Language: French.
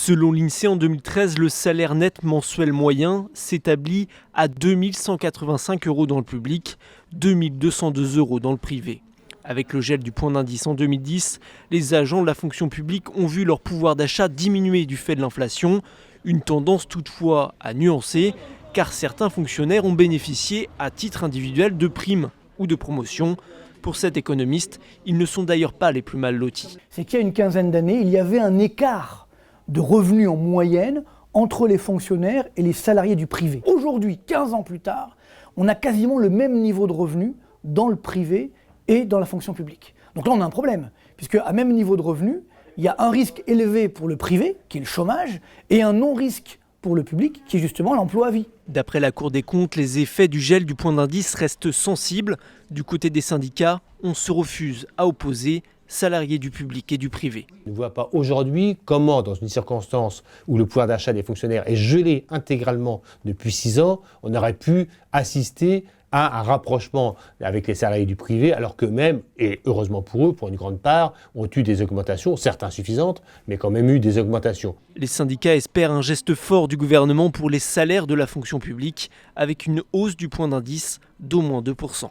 Selon l'INSEE, en 2013, le salaire net mensuel moyen s'établit à 2 185 € dans le public, 2 202 € dans le privé. Avec le gel du point d'indice en 2010, les agents de la fonction publique ont vu leur pouvoir d'achat diminuer du fait de l'inflation, une tendance toutefois à nuancer, car certains fonctionnaires ont bénéficié à titre individuel de primes ou de promotions. Pour cet économiste, ils ne sont d'ailleurs pas les plus mal lotis. C'est qu'il y a une quinzaine d'années, il y avait un écart de revenus en moyenne entre les fonctionnaires et les salariés du privé. Aujourd'hui, 15 ans plus tard, on a quasiment le même niveau de revenus dans le privé et dans la fonction publique. Donc là, on a un problème, puisque à même niveau de revenus, il y a un risque élevé pour le privé, qui est le chômage, et un non-risque pour le public, qui est justement l'emploi à vie. D'après la Cour des comptes, les effets du gel du point d'indice restent sensibles. Du côté des syndicats, on se refuse à opposer salariés du public et du privé. Je ne vois pas aujourd'hui comment, dans une circonstance où le pouvoir d'achat des fonctionnaires est gelé intégralement depuis 6 ans, on aurait pu assister à un rapprochement avec les salariés du privé, alors qu'eux-mêmes, et heureusement pour eux, pour une grande part, ont eu des augmentations, certes insuffisantes, mais quand même eu des augmentations. Les syndicats espèrent un geste fort du gouvernement pour les salaires de la fonction publique, avec une hausse du point d'indice d'au moins 2 %.